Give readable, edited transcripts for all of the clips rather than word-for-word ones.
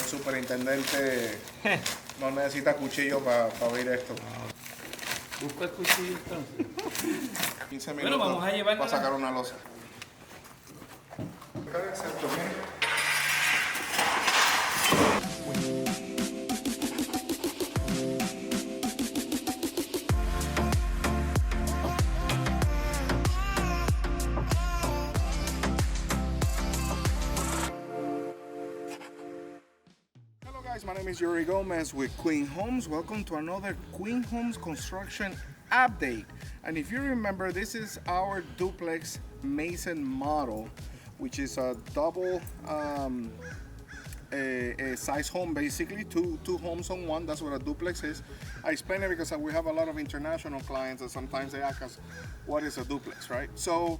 superintendente no necesita cuchillo para abrir esto. Busca el cuchillo entonces. 15 Bueno, minutos vamos a llevarla. para sacar una losa. Hello guys, my name is Yuri Gomez with Queen Homes. Welcome to another Queen Homes construction update. And if you remember, this is our duplex Maison model, which is a double a size home, basically two homes on one. That's what a duplex is. I explain it because we have a lot of international clients and sometimes they ask us what is a duplex, right? So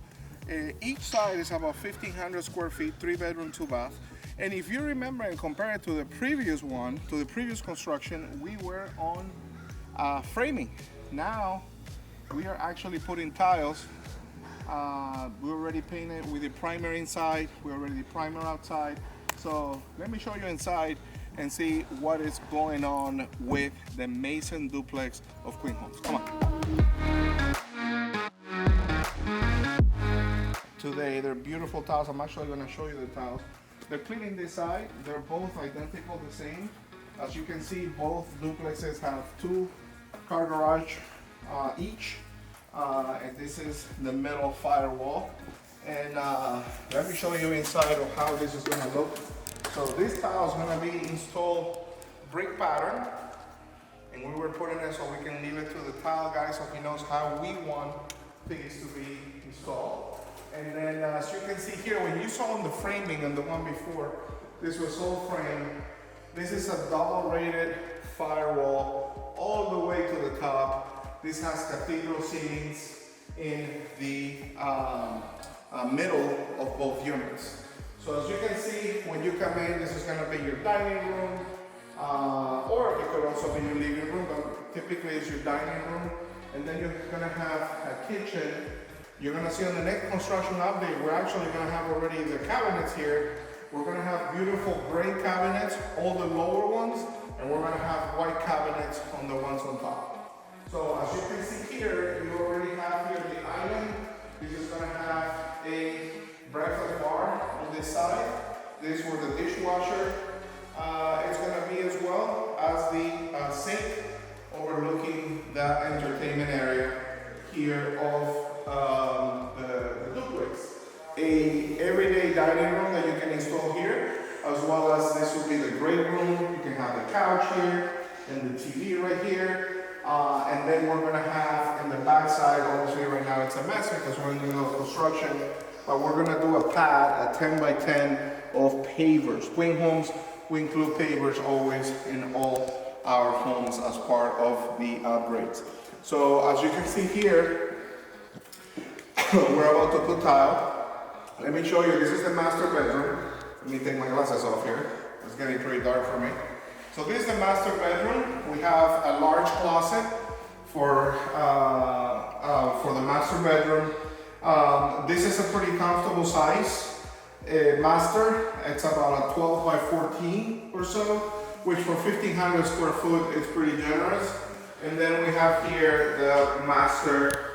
each side is about 1,500 square feet, 3-bedroom, 2-bath. And if you remember and compare it to the previous one, to the previous construction, we were on framing. Now we are actually putting tiles. We already painted with the primer inside, we already the primer outside. So let me show you inside and see what is going on with the Maison duplex of Queen Homes. Come on. Today they're beautiful tiles. I'm actually going to show you the tiles. They're cleaning this side. They're both identical, the same. As you can see, both duplexes have 2 car garage each. And this is the metal firewall. And let me show you inside of how this is going to look. So this tile is going to be installed brick pattern. And we were putting it so we can leave it to the tile guy so he knows how we want things to be installed. And then as you can see here, when you saw on the framing and the one before, this was all framed. This is a double rated firewall all the way to the top. This has cathedral ceilings in the middle of both units. So as you can see, when you come in, this is going to be your dining room, or it could also be your living room, but typically it's your dining room. And then you're going to have a kitchen. You're going to see on the next construction update, we're actually going to have already the cabinets here. We're going to have beautiful gray cabinets, all the lower ones, and we're going to have white cabinets on the ones on top. So as you can see here, you already have here the island. This is going to have a breakfast bar on this side. This is where the dishwasher is going to be, as well as the sink overlooking that entertainment area here of the duplex. A everyday dining room that you can install here, as well as this will be the great room. You can have the couch here and the TV right here. And then we're gonna have in the back side, obviously right now it's a mess because we're in the middle of construction, but we're gonna do a pad, a 10 by 10 of pavers. Queen Homes, we include pavers always in all our homes as part of the upgrades. So as you can see here, we're about to put tile. Let me show you, this is the master bedroom. Let me take my glasses off here. It's getting pretty dark for me. So this is the master bedroom. We have a large closet for the master bedroom. This is a pretty comfortable size master. It's about a 12 by 14 or so, which for 1,500 square foot is pretty generous. And then we have here the master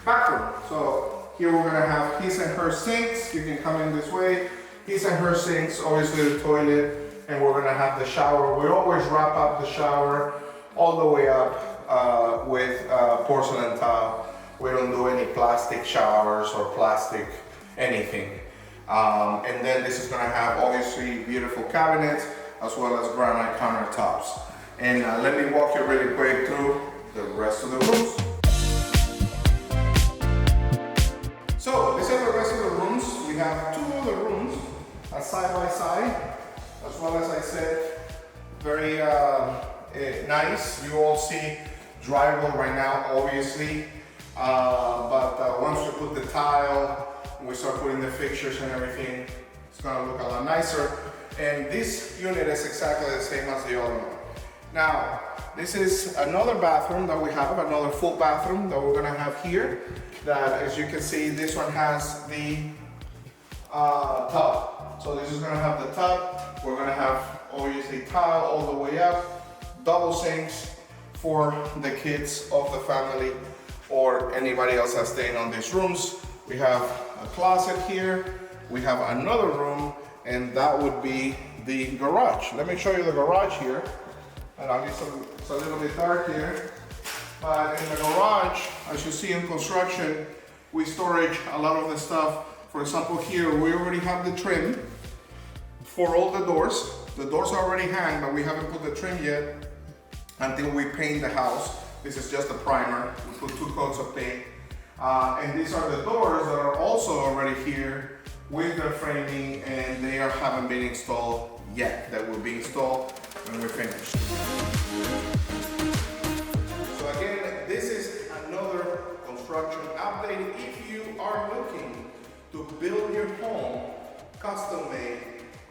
bathroom. So here we're gonna have his and her sinks. You can come in this way. His and her sinks, obviously the toilet, and we're gonna have the shower. We always wrap up the shower all the way up with porcelain tile. We don't do any plastic showers or plastic anything. And then this is gonna have obviously beautiful cabinets as well as granite countertops. And let me walk you really quick through the rest of the rooms. So these are the rest of the rooms. We have 2 other rooms, side by side, as well as I said, very nice. You all see drywall right now, obviously, but once we put the tile, we start putting the fixtures and everything, it's gonna look a lot nicer. And this unit is exactly the same as the other one. Now, this is another bathroom that we have, another full bathroom that we're gonna have here. That, as you can see, this one has the tub. So this is gonna have the tub. We're gonna have obviously tile all the way up, double sinks for the kids of the family or anybody else that's staying on these rooms. We have a closet here. We have another room, and that would be the garage. Let me show you the garage here. And obviously it's a little bit dark here. But in the garage, as you see in construction, we storage a lot of the stuff. For example, here we already have the trim for all the doors. The doors are already hung, but we haven't put the trim yet until we paint the house. This is just a primer. We put 2 coats of paint. And these are the doors that are also already here with their framing, and they haven't been installed yet. That will be installed when we're finished. So again, this is another construction update. If you are looking to build your home custom made,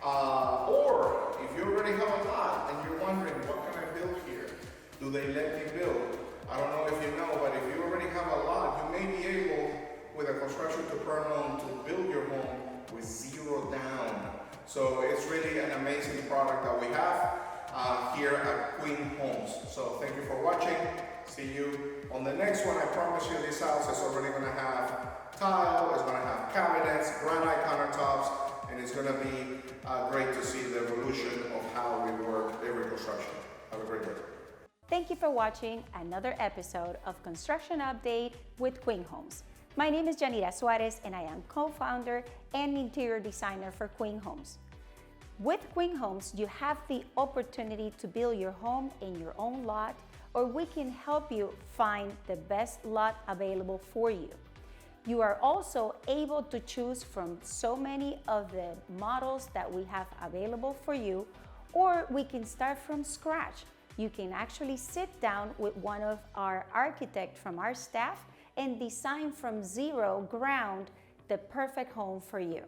or if you already have a lot and you're wondering, what can I build here? Do they let me build? I don't know if you know, but if you already have a lot, you may be able, with a construction to perm loan, to build your home with 0 down. So it's really an amazing product that we have here at Queen Homes. So thank you for watching. See you on the next one. I promise you this house is already gonna have tile, it's gonna have cabinets, granite countertops, and it's gonna be great to see the evolution of how we work every construction. Have a great day. Thank you for watching another episode of Construction Update with Queen Homes. My name is Janira Suarez, and I am co-founder and interior designer for Queen Homes. With Queen Homes, you have the opportunity to build your home in your own lot, or we can help you find the best lot available for you. You are also able to choose from so many of the models that we have available for you, or we can start from scratch. You can actually sit down with one of our architects from our staff and design from zero ground the perfect home for you.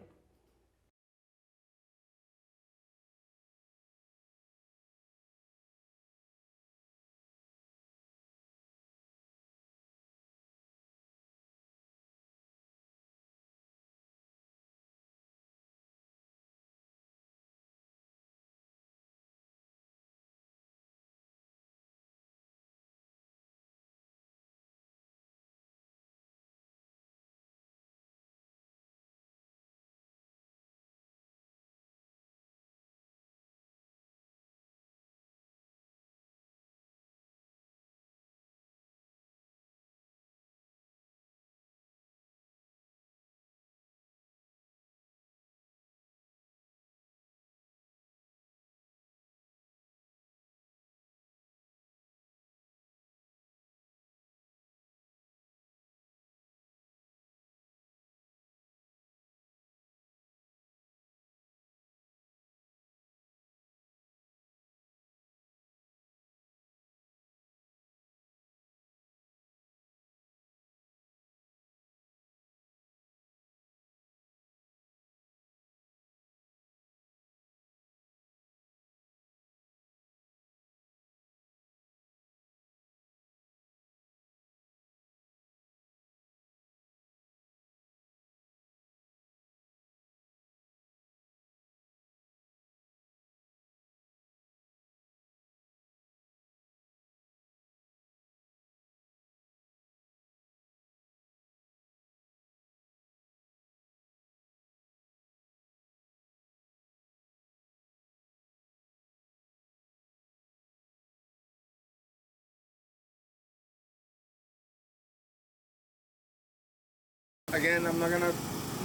Again, I'm not gonna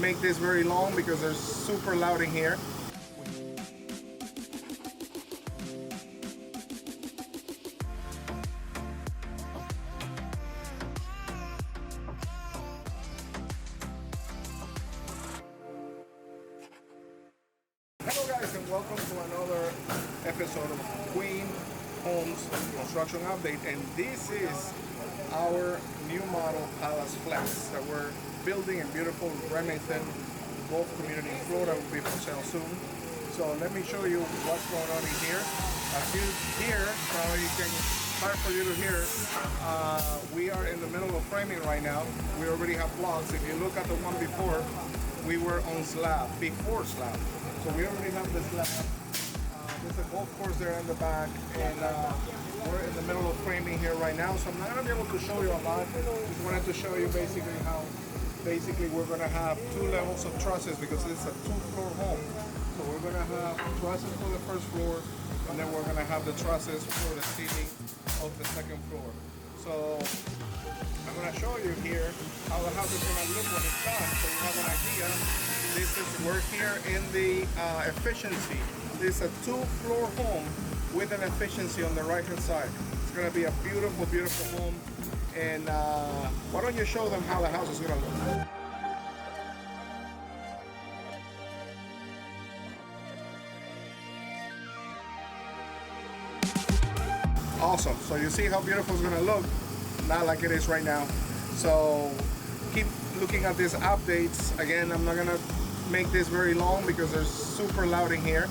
make this very long because they're super loud in here. Hello guys, and welcome to another episode of Queen Homes Construction Update, and this is our new model Palace Flex that we're building in beautiful Remington Golf Community in Florida. Will be for sale soon. So let me show you what's going on in here. As you hear, probably you can hard for you to hear. We are in the middle of framing right now. We already have blocks. If you look at the one before, we were on slab, before slab. So we already have the slab. There's a golf course there in the back, and we're in the middle of framing here right now. So I'm not gonna be able to show you a lot. Just wanted to show you basically how we're gonna have 2 levels of trusses because it's a 2-floor home. So we're gonna have trusses for the first floor, and then we're gonna have the trusses for the ceiling of the second floor. So I'm gonna show you here how the house is gonna look when it's done, so you have an idea. We're here in the efficiency. This is a 2-floor home with an efficiency on the right hand side. It's gonna be a beautiful, beautiful home. And why don't you show them how the house is gonna look? Awesome. So you see how beautiful it's gonna look, not like it is right now. So keep looking at these updates. Again, I'm not gonna make this very long because they're super loud in here,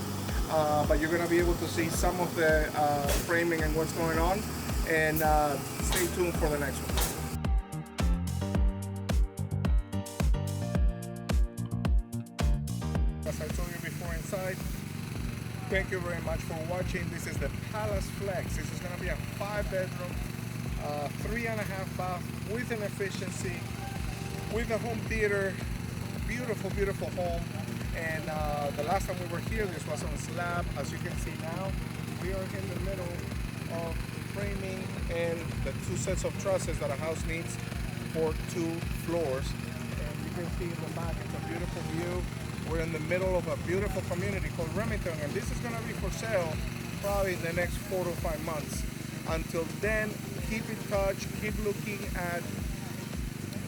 but you're gonna be able to see some of the framing and what's going on, and stay tuned for the next one. As I told you before inside, thank you very much for watching. This is the Palace Flex. This is going to be a 5-bedroom, 3.5 bath with an efficiency, with a home theater. Beautiful, beautiful home. And the last time we were here, this was on slab. As you can see now, we are in the middle of framing and the 2 sets of trusses that a house needs for 2 floors. And you can see in the back, it's a beautiful view. We're in the middle of a beautiful community called Remington, and this is going to be for sale probably in the next 4 to 5 months. Until then, keep in touch, keep looking at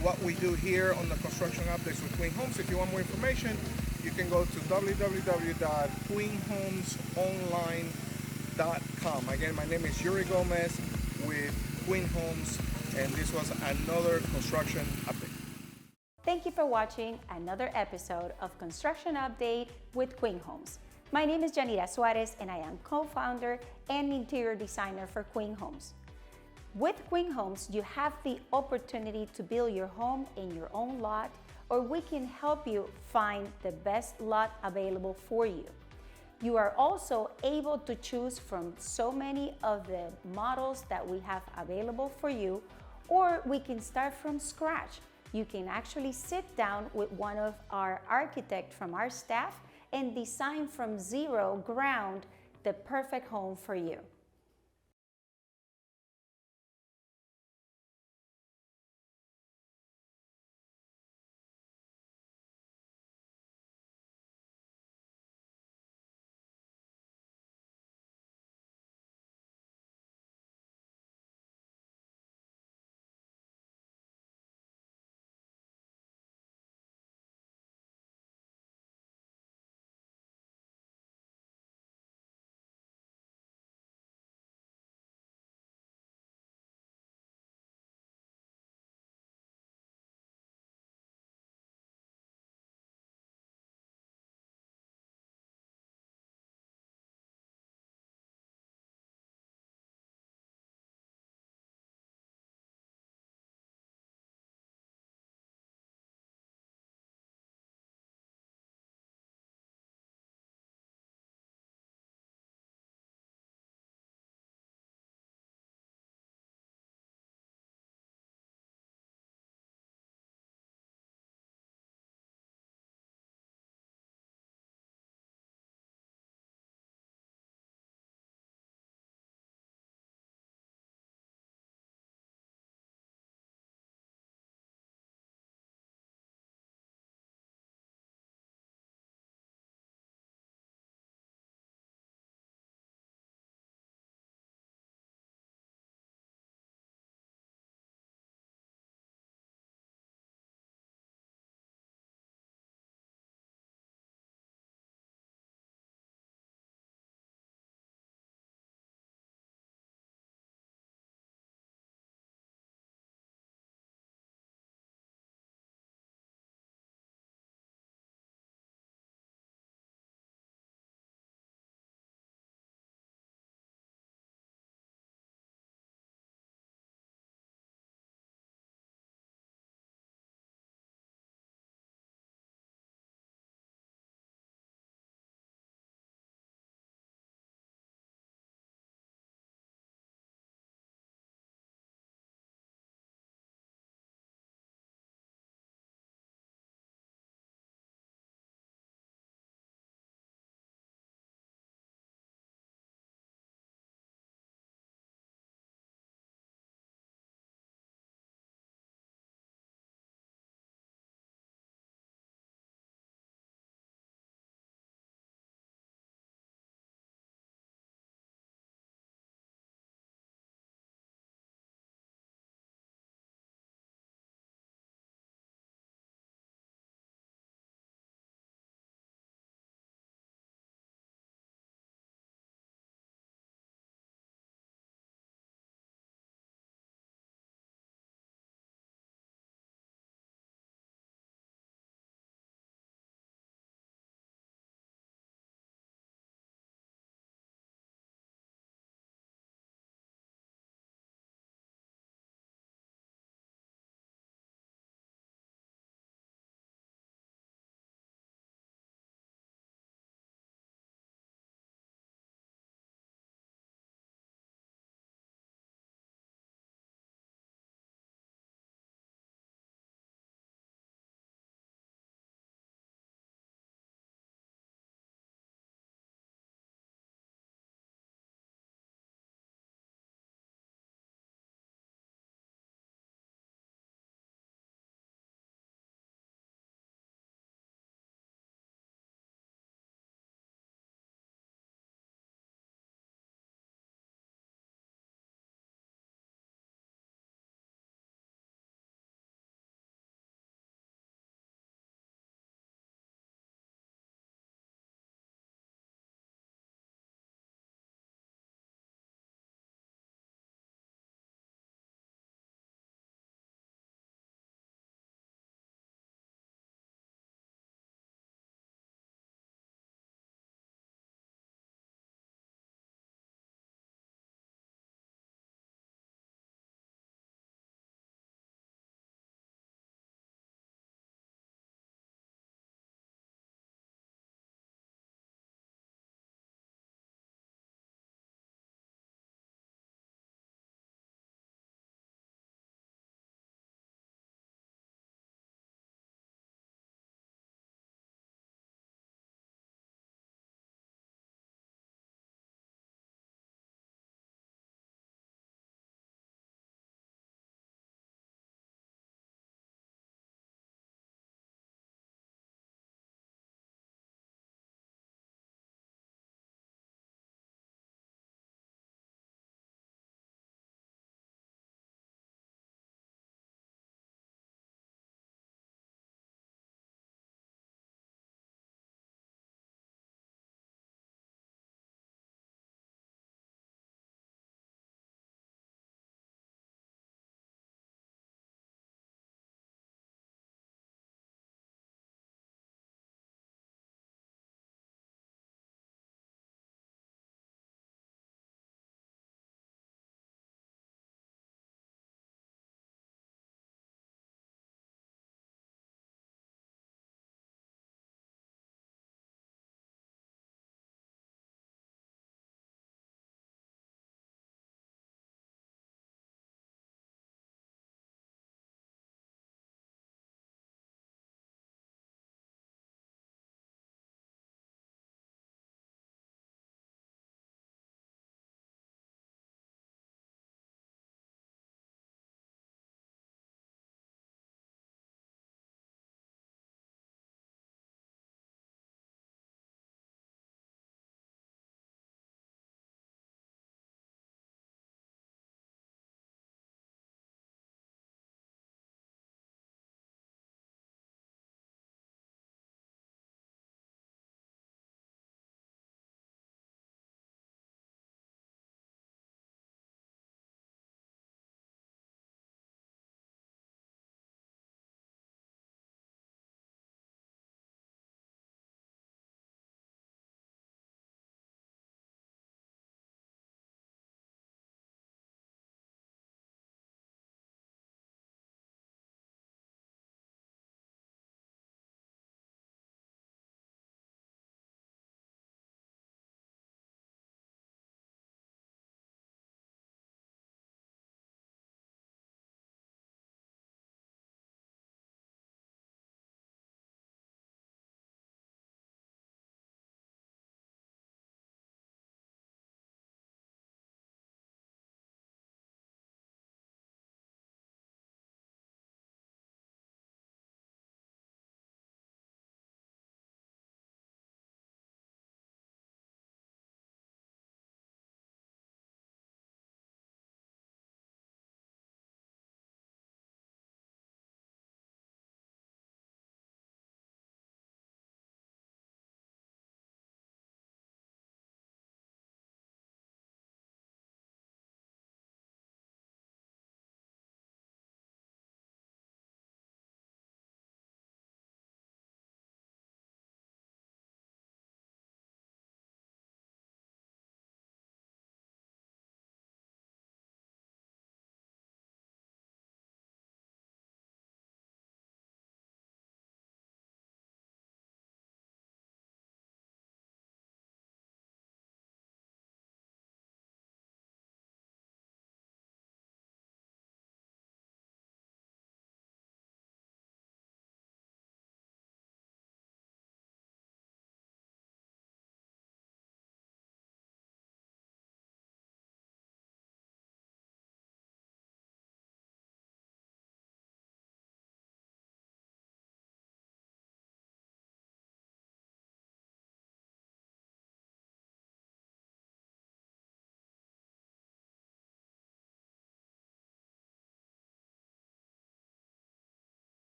what we do here on the construction updates with Queen Homes. If you want more information, you can go to www.queenhomesonline.com. Again, my name is Yuri Gomez with Queen Homes, and this was another construction update. Thank you for watching another episode of Construction Update with Queen Homes. My name is Janira Suarez, and I am co-founder and interior designer for Queen Homes. With Queen Homes, you have the opportunity to build your home in your own lot, or we can help you find the best lot available for you. You are also able to choose from so many of the models that we have available for you, or we can start from scratch. You can actually sit down with one of our architects from our staff and design from zero ground the perfect home for you.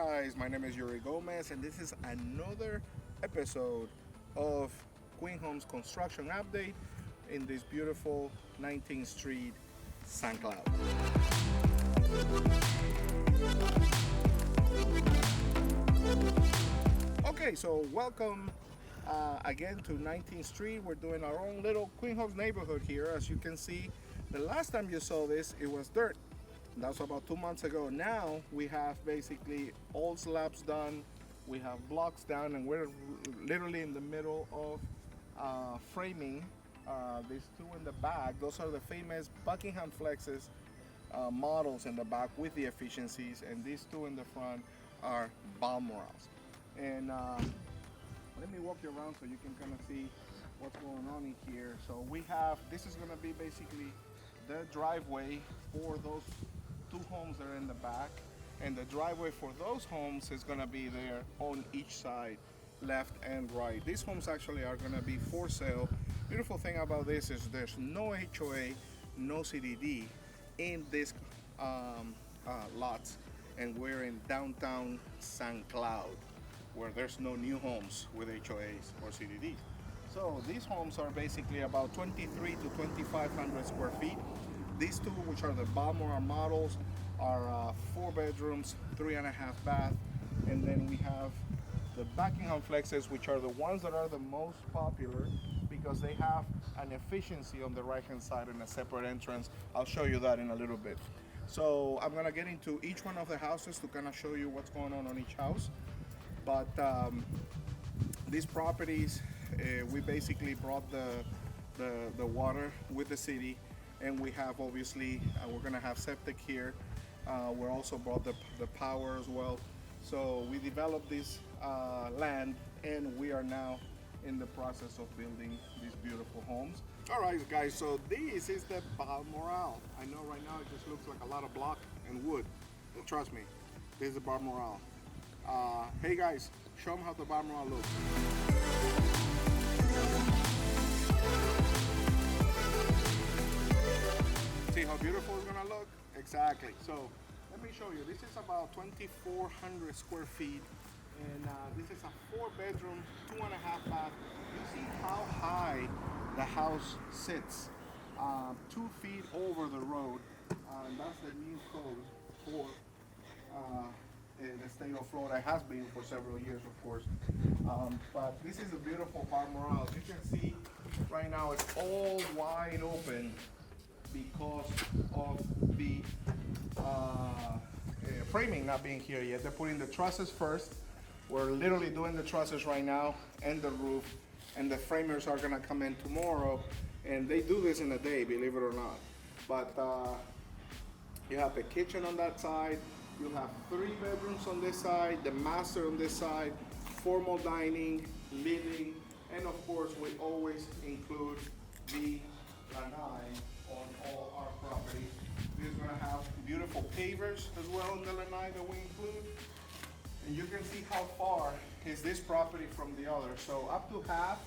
guys? My name is Yuri Gomez and this is another episode of Queen Homes Construction Update in this beautiful 19th Street, St. Cloud. Okay, so welcome again to 19th Street. We're doing our own little Queen Homes neighborhood here. As you can see, the last time you saw this, it was dirt. That was about 2 months ago. Now we have basically all slabs done. We have blocks down, and we're literally in the middle of framing these two in the back. Those are the famous Buckingham Flexes models in the back with the efficiencies, and these two in the front are Balmorals. And let me walk you around so you can kind of see what's going on in here. So we have, this is going to be basically the driveway for those two homes that are in the back, and the driveway for those homes is going to be there on each side, left and right. These homes actually are going to be for sale. Beautiful thing about this is there's no HOA, no CDD in this lots, and we're in downtown St. Cloud, where there's no new homes with HOAs or CDDs. So these homes are basically about 23 to 2,500 square feet. These two, which are the Balmoral models, are 4 bedrooms, 3.5 bath. And then we have the Buckingham Flexes, which are the ones that are the most popular because they have an efficiency on the right-hand side and a separate entrance. I'll show you that in a little bit. So I'm gonna get into each one of the houses to kind of show you what's going on each house. But these properties, we basically brought the water with the city, and we have obviously we're gonna have septic here. We also brought the power as well. So we developed this land, and we are now in the process of building these beautiful homes. All right, guys. So this is the Balmoral. I know right now it just looks like a lot of block and wood, but trust me, this is the Balmoral. Hey guys, show them how the Balmoral looks. See how beautiful it's gonna look? Exactly. So let me show you. This is about 2,400 square feet, and this is a 4 bedroom, 2.5 bath. You see how high the house sits, 2 feet over the road, and that's the new code for the state of Florida. It has been for several years, of course. But this is a beautiful Balmoral. As you can see right now, it's all wide open because of the framing not being here yet. They're putting the trusses first. We're literally doing the trusses right now and the roof, and the framers are gonna come in tomorrow, and they do this in a day, believe it or not. But you have the kitchen on that side. You have 3 bedrooms on this side, the master on this side, formal dining, living, and of course we always include the lanai on all our properties. We're gonna have beautiful pavers as well in the lanai that we include. And you can see how far is this property from the other. So up to half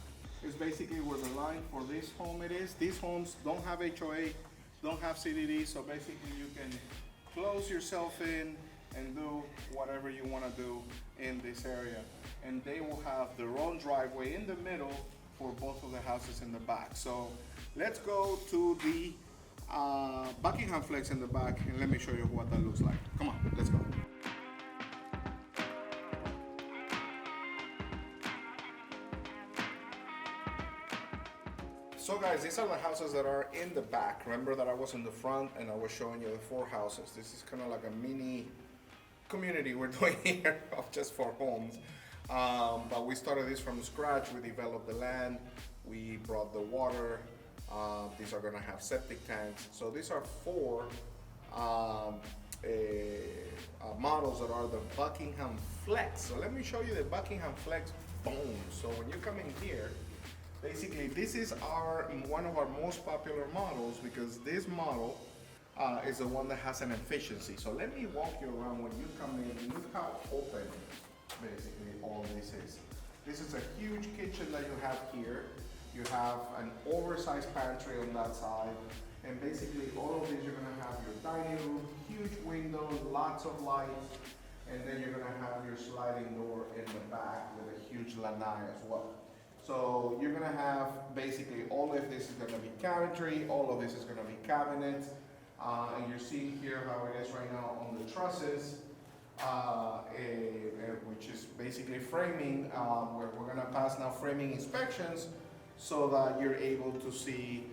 is basically where the line for this home it is. These homes don't have HOA, don't have CDD, so basically you can close yourself in and do whatever you want to do in this area. And they will have their own driveway in the middle for both of the houses in the back. So let's go to the Buckingham Flex in the back, and let me show you what that looks like. Come on, let's go. So guys, these are the houses that are in the back. Remember that I was in the front and I was showing you the 4 houses. This is kind of like a mini community we're doing here of just 4 homes. But we started this from scratch. We developed the land, we brought the water. These are gonna have septic tanks. So these are 4 models that are the Buckingham Flex. So let me show you the Buckingham Flex Bone. So when you come in here, basically this is one of our most popular models, because this model is the one that has an efficiency. So let me walk you around when you come in. Look how open basically all this is. This is a huge kitchen that you have here. You have an oversized pantry on that side. And basically all of these, you're gonna have your dining room, huge windows, lots of lights. And then you're gonna have your sliding door in the back with a huge lanai as well. So you're gonna have basically all of this is gonna be cabinetry, all of this is gonna be cabinets. And you're seeing here how it is right now on the trusses, which is basically framing, where we're gonna pass now framing inspections so that you're able to see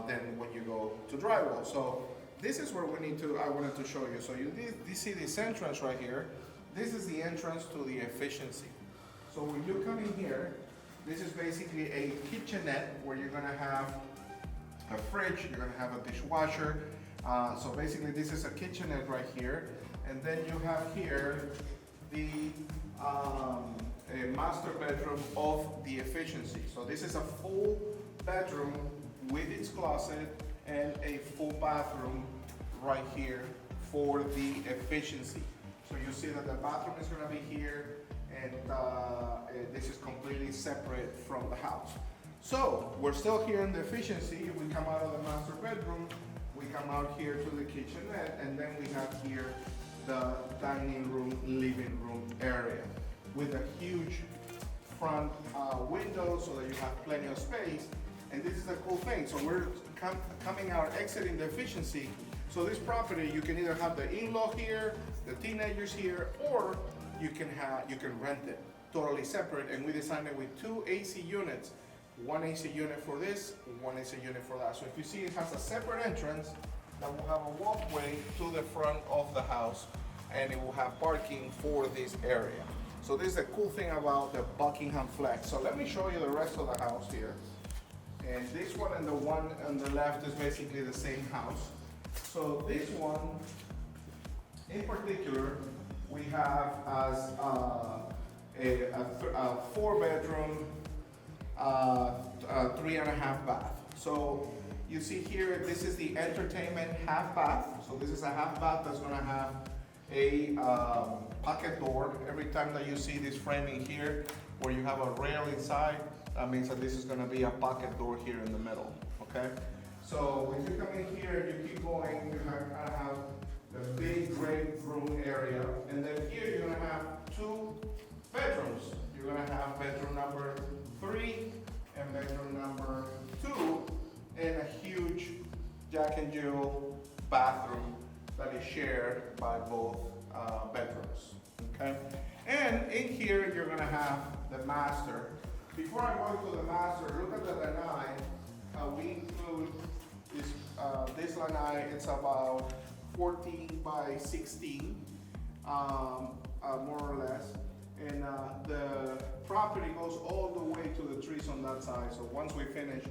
then when you go to drywall. So this is where I wanted to show you. So you see this entrance right here. This is the entrance to the efficiency. So when you come in here, this is basically a kitchenette where you're gonna have a fridge, you're gonna have a dishwasher. So basically this is a kitchenette right here. And then you have here the a master bedroom of the efficiency. So this is a full bedroom with its closet and a full bathroom right here for the efficiency. So you see that the bathroom is gonna be here, and this is completely separate from the house. So we're still here in the efficiency. We come out of the master bedroom, we come out here to the kitchenette, and then we have here the dining room, living room area with a huge front window so that you have plenty of space. And this is the cool thing. So we're coming out, exiting the efficiency. So this property, you can either have the in-law here, the teenagers here, or you can rent it totally separate. And we designed it with 2 AC units. One AC unit for this, one AC unit for that. So if you see, it has a separate entrance that will have a walkway to the front of the house, and it will have parking for this area. So this is the cool thing about the Buckingham Flex. So let me show you the rest of the house here. And this one and the one on the left is basically the same house. So this one, in particular, we have as a 4-bedroom, 3.5 bath. So you see here, this is the entertainment half bath. So this is a half bath that's gonna have a pocket door. Every time that you see this framing here, where you have a rail inside, that means that this is gonna be a pocket door here in the middle, okay? So when you come in here, you keep going, you're gonna have the big great room area. And then here you're gonna have 2 bedrooms. You're gonna have bedroom number 3 and bedroom number 2, and a huge Jack and Jill bathroom that is shared by both bedrooms, okay? And in here, you're gonna have the master. Before I go to the master, look at the lanai. We include this lanai, it's about 14 by 16, more or less. And the property goes all the way to the trees on that side. So once we finish,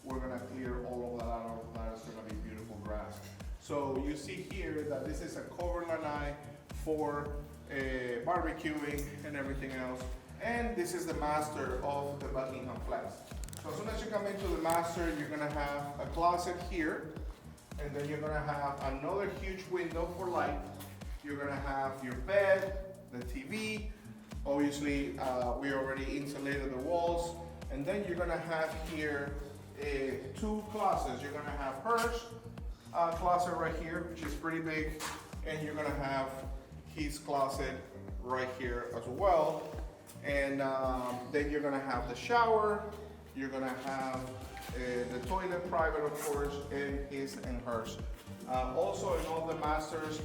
we're gonna clear all of that out. That's gonna be beautiful grass. So you see here that this is a cover lanai for barbecuing and everything else. And this is the master of the Buckingham Flex. So as soon as you come into the master, you're gonna have a closet here, and then you're gonna have another huge window for light. You're gonna have your bed, the TV. Obviously, we already insulated the walls. And then you're gonna have here 2 closets. You're gonna have hers closet right here, which is pretty big. And you're gonna have his closet right here as well. And then you're gonna have the shower. You're gonna have the toilet private, of course, and his and hers. Also in all the masters,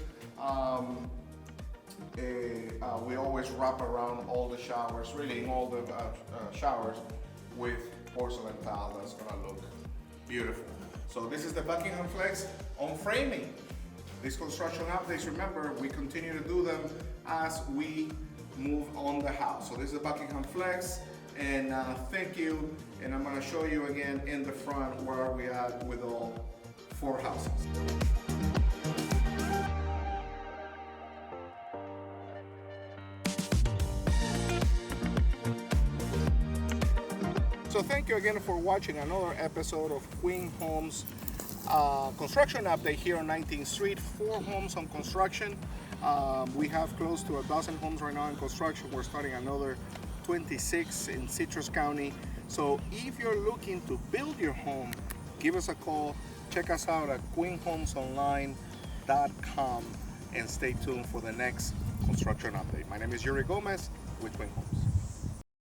we always wrap around all the showers, really in all the showers, with porcelain tile. That's gonna look beautiful. So this is the Buckingham Flex on framing. These construction updates, remember, we continue to do them as we move on the house. So this is the Buckingham Flex, and thank you. And I'm gonna show you again in the front where are we at with all 4 houses. So thank you again for watching another episode of Queen Homes construction update here on 19th Street. 4 homes on construction. We have close to 1,000 homes right now in construction. We're starting another 26 in Citrus County. So if you're looking to build your home, give us a call. Check us out at queenhomesonline.com and stay tuned for the next Construction Update. My name is Yuri Gomez with Queen Homes.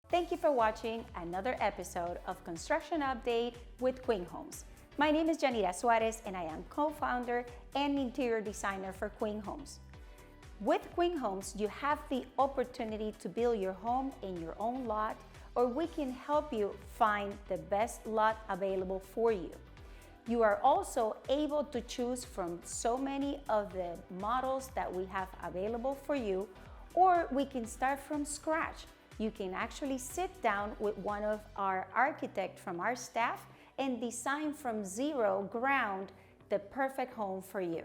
Thank you for watching another episode of Construction Update with Queen Homes. My name is Janira Suarez and I am co-founder and interior designer for Queen Homes. With Queen Homes, you have the opportunity to build your home in your own lot, or we can help you find the best lot available for you. You are also able to choose from so many of the models that we have available for you, or we can start from scratch. You can actually sit down with one of our architects from our staff and design from zero ground the perfect home for you.